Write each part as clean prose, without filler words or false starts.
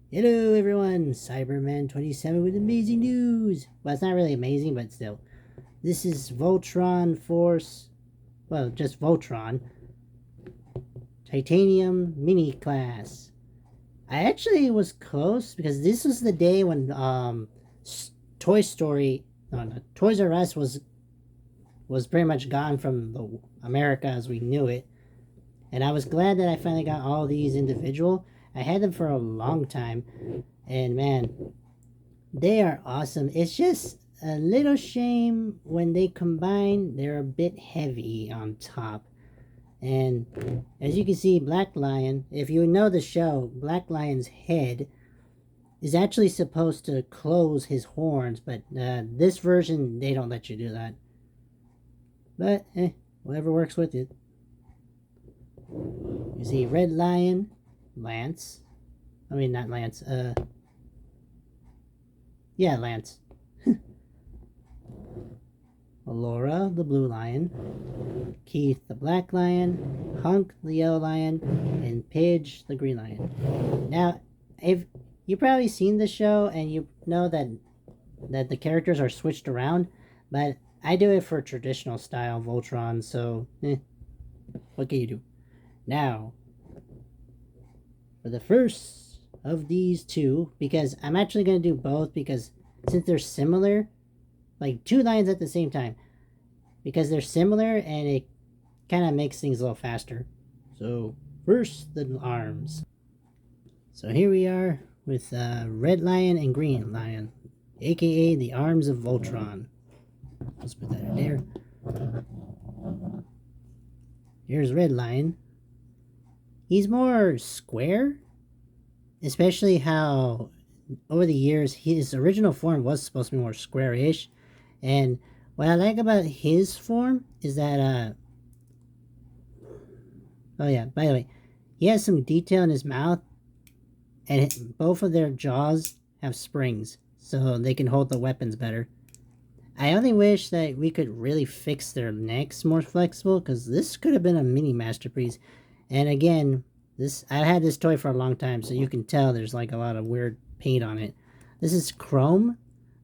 Hello everyone, Cyberman27 with amazing news! Well, it's not really amazing, but still. This is Voltron Force, well, just Voltron, Titanium Mini Class. I actually was close, because this was the day when, Toy Story, no, Toys R Us was pretty much gone from America as we knew it. And I was glad that I finally got all these individual. I had them for a long time, and man, they are awesome. It's just a little shame when they combine, they're a bit heavy on top. And as you can see, Black Lion, if you know the show, Black Lion's head is actually supposed to close his horns, but this version, they don't let you do that. But, whatever works with it. You see Red Lion, Lance. I mean, not Lance, yeah, Lance. Laura, the blue lion, Keith, the black lion, Hunk, the yellow lion, and Pidge, the green lion. Now, if you've probably seen the show and you know that the characters are switched around, but I do it for traditional style Voltron, so what can you do? Now, for the first of these two, because I'm actually going to do both, because since they're similar, like two lines at the same time, because they're similar and it kind of makes things a little faster. So first, the arms. So here we are with Red Lion and Green Lion, aka the arms of Voltron. Let's put that in there. Here's Red Lion. He's more square, especially how over the years his original form was supposed to be more square-ish, and what I like about his form is that oh yeah, by the way, he has some detail in his mouth, and both of their jaws have springs so they can hold the weapons better. I only wish that we could really fix their necks more flexible, because this could have been a mini masterpiece. And again, I had this toy for a long time, so you can tell there's like a lot of weird paint on it. This is chrome,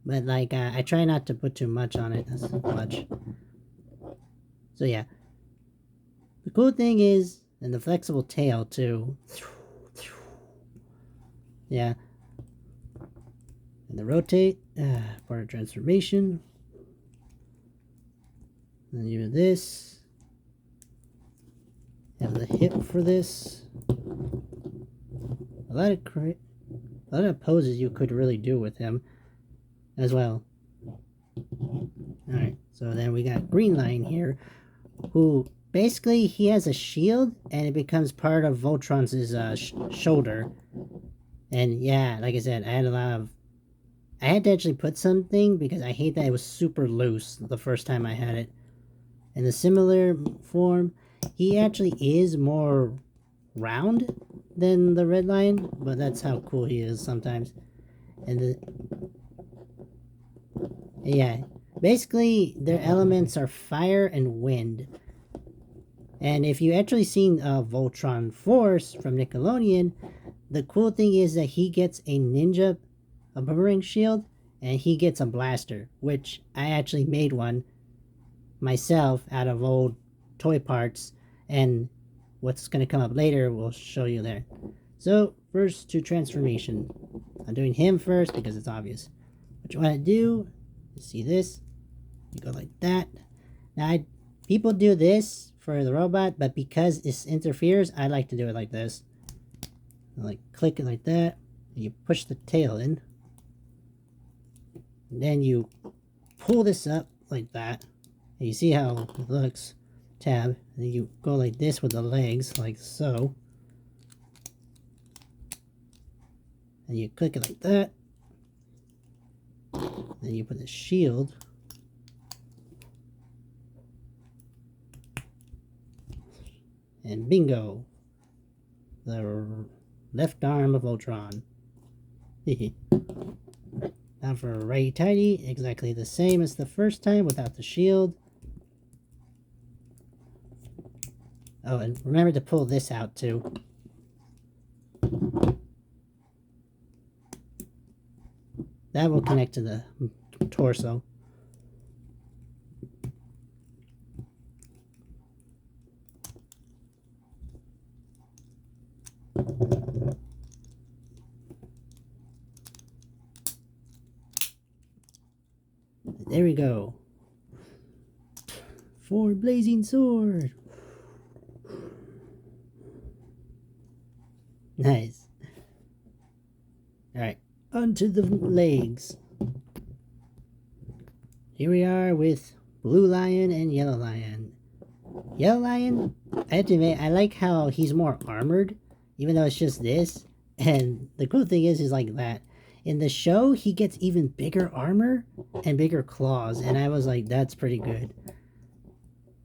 but like I try not to put too much on it as much. So yeah, the cool thing is, and the flexible tail too. Yeah, and the rotate part of transformation. Then you do this. Have the hip for this. A lot of poses you could really do with him as well. Alright, so then we got Green Lion here, who basically he has a shield and it becomes part of Voltron's shoulder. And yeah, like I said, I had to actually put something because I hate that it was super loose the first time I had it. In the similar form, he actually is more round than the Red Lion, but that's how cool he is sometimes. And yeah, basically their elements are fire and wind. And if you actually seen Voltron Force from Nickelodeon, the cool thing is that he gets a boomerang shield, and he gets a blaster, which I actually made one myself out of old toy parts, and what's going to come up later will show you there. So first to transformation. I'm doing him first because it's obvious. What you want to do is see this. You go like that. Now people do this for the robot, but because it interferes, I like to do it like this. I like click it like that, and you push the tail in. And then you pull this up like that. And you see how it looks. Tab. And you go like this with the legs, like so. And you click it like that. Then you put the shield. And bingo! The left arm of Voltron. Now for righty tighty, exactly the same as the first time without the shield. Oh, and remember to pull this out too. That will connect to the torso. There we go. For blazing sword. Nice. Alright, onto the legs. Here we are with Blue Lion and Yellow Lion. Yellow Lion, I have to admit, I like how he's more armored, even though it's just this. And the cool thing is like that. In the show, he gets even bigger armor and bigger claws, and I was like, that's pretty good.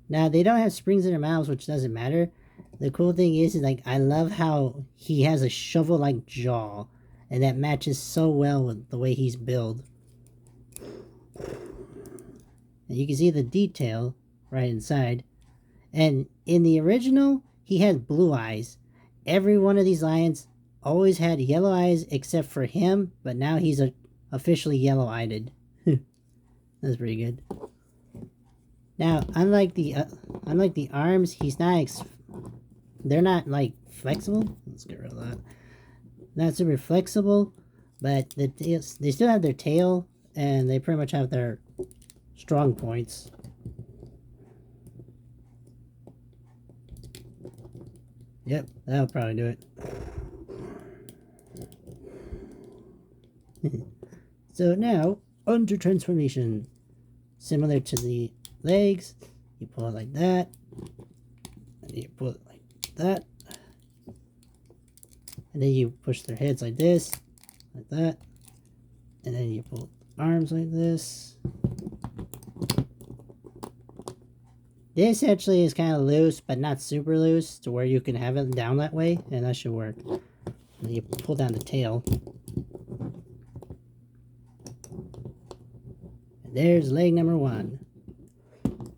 Now, they don't have springs in their mouths, which doesn't matter. The cool thing is like, I love how he has a shovel-like jaw, and that matches so well with the way he's built. And you can see the detail right inside. And in the original, he had blue eyes. Every one of these lions always had yellow eyes except for him, but now he's officially yellow-eyed. That's pretty good. Now, unlike the arms, he's not they're not like flexible. Let's get rid of that. Not super flexible, but they still have their tail, and they pretty much have their strong points. Yep, that'll probably do it. So now, under transformation. Similar to the legs, you pull it like that, and you pull it like that, and then you push their heads like this, like that, and then you pull arms like this. This actually is kind of loose, but not super loose, to where you can have it down that way, and that should work. And then you pull down the tail. And there's leg number 1.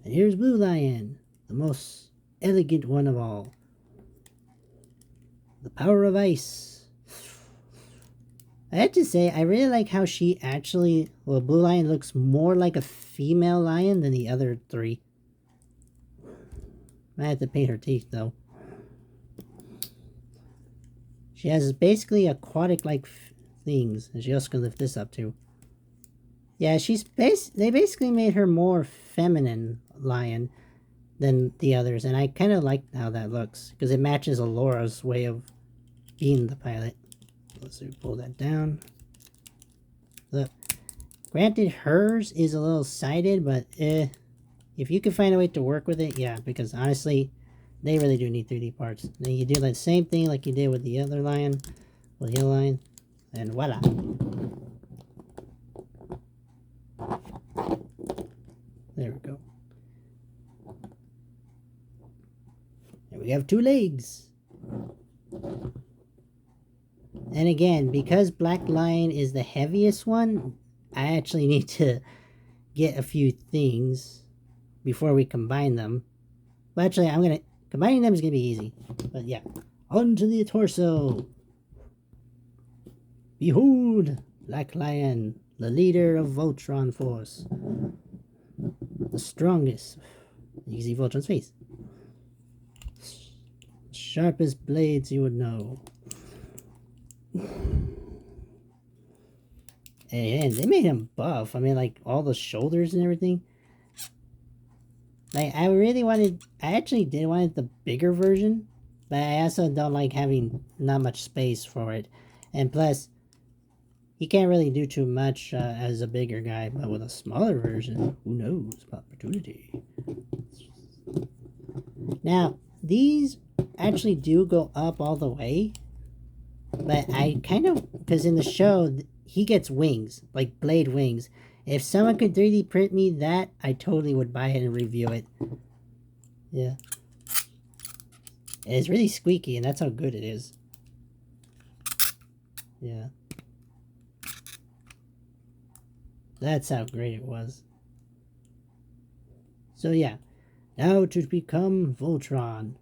And here's Blue Lion, the most elegant one of all. The power of ice. I have to say, I really like how she actually, well, Blue Lion looks more like a female lion than the other 3. I have to paint her teeth, though. She has basically aquatic-like things, and she also can lift this up, too. Yeah, they basically made her more feminine lion than the others, and I kind of like how that looks, because it matches Alora's way of being the pilot. Let's pull that down. Look, granted, hers is a little sided, but if you can find a way to work with it, yeah, because honestly, they really do need 3D parts. Then you do the same thing like you did with the other lion, with the yellow lion, and voila. There we go. And we have 2 legs. And again, because Black Lion is the heaviest one, I actually need to get a few things before we combine them. Well, actually, combining them is going to be easy. But yeah, onto the torso. Behold, Black Lion, the leader of Voltron Force. The strongest. You can see Voltron's face. Sharpest blades you would know. And they made him buff. I mean, like, all the shoulders and everything. Like, I actually did want the bigger version, but I also don't like having not much space for it. And plus, he can't really do too much as a bigger guy, but with a smaller version, who knows about opportunity. Now, these actually do go up all the way, but I kind of, because in the show, he gets wings, like blade wings. If someone could 3D print me that, I totally would buy it and review it. Yeah. And it's really squeaky, and that's how good it is. Yeah. That's how great it was. So yeah. Now to become Voltron.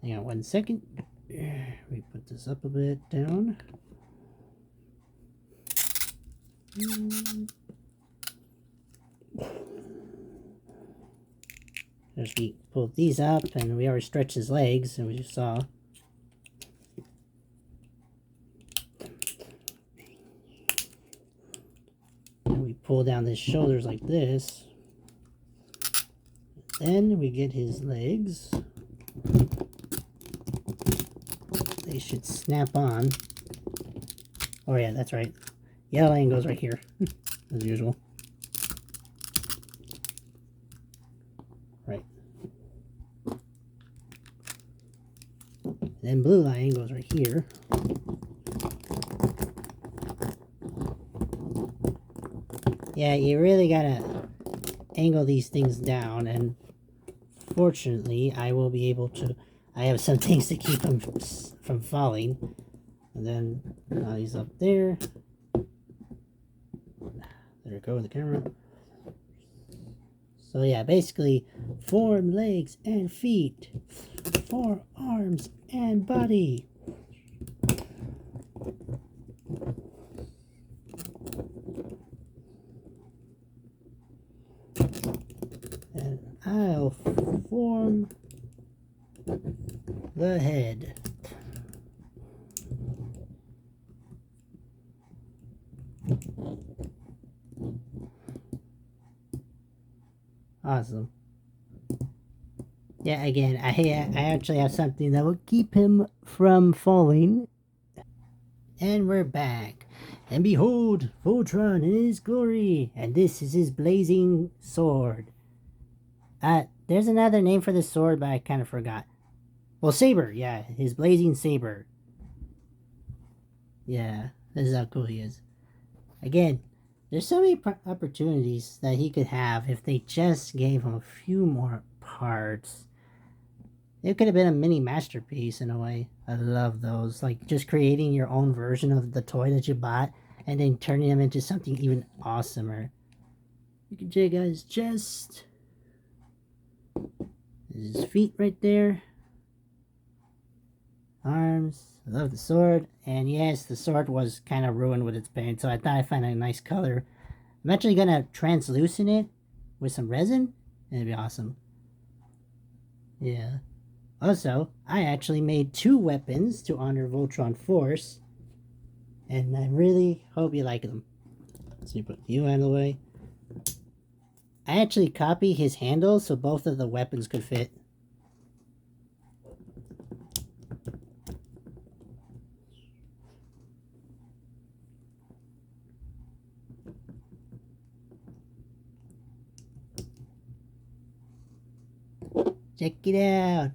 Hang on 1 second. We put this up a bit down. As we pulled these up, and we already stretched his legs, and we just saw. And we pull down his shoulders like this. Then we get his legs. They should snap on. Oh yeah, that's right. Yellow line goes right here, as usual. Right. Then blue line goes right here. Yeah, you really gotta angle these things down, and fortunately I will be able to. I have some things to keep him from falling. And then now he's up there. There we go with the camera. So yeah, basically 4 legs and feet, 4 arms and body. And I'll form the head. Awesome. Yeah, again, I actually have something that will keep him from falling. And we're back. And behold, Voltron in his glory, and this is his blazing sword. There's another name for this sword, but I kind of forgot. Well, saber, yeah, his blazing saber. Yeah, this is how cool he is. Again, there's so many opportunities that he could have if they just gave him a few more parts. It could have been a mini masterpiece in a way. I love those. Like just creating your own version of the toy that you bought and then turning them into something even awesomer. You can check out his chest. His feet right there. Arms. I love the sword. And yes, the sword was kind of ruined with its paint, so I thought I'd find a nice color. I'm actually going to translucent it with some resin. It'd be awesome. Yeah. Also, I actually made 2 weapons to honor Voltron Force. And I really hope you like them. So you put you out of the way. I actually copied his handle so both of the weapons could fit. Check it out.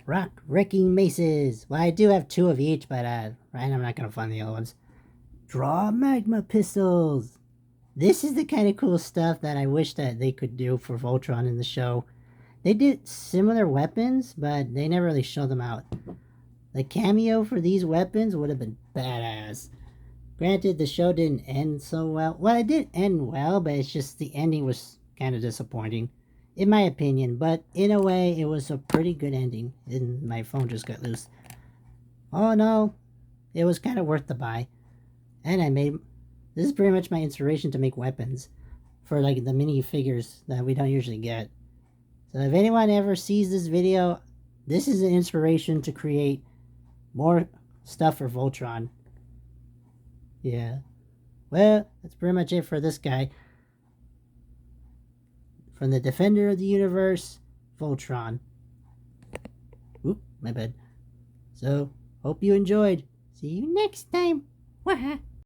Rock wrecking maces. Well, I do have 2 of each, but right, I'm not going to find the other ones. Draw Magma Pistols. This is the kind of cool stuff that I wish that they could do for Voltron in the show. They did similar weapons, but they never really showed them out. The cameo for these weapons would have been badass. Granted, the show didn't end so well. Well, it did end well, but it's just the ending was kind of disappointing, in my opinion. But in a way, it was a pretty good ending. And my phone just got loose. Oh no, it was kind of worth the buy. And I made. This is pretty much my inspiration to make weapons for like the mini figures that we don't usually get. So if anyone ever sees this video, this is an inspiration to create more stuff for Voltron. Yeah. Well, that's pretty much it for this guy. From the Defender of the Universe, Voltron. Oop, my bad. So, hope you enjoyed. See you next time. Waha.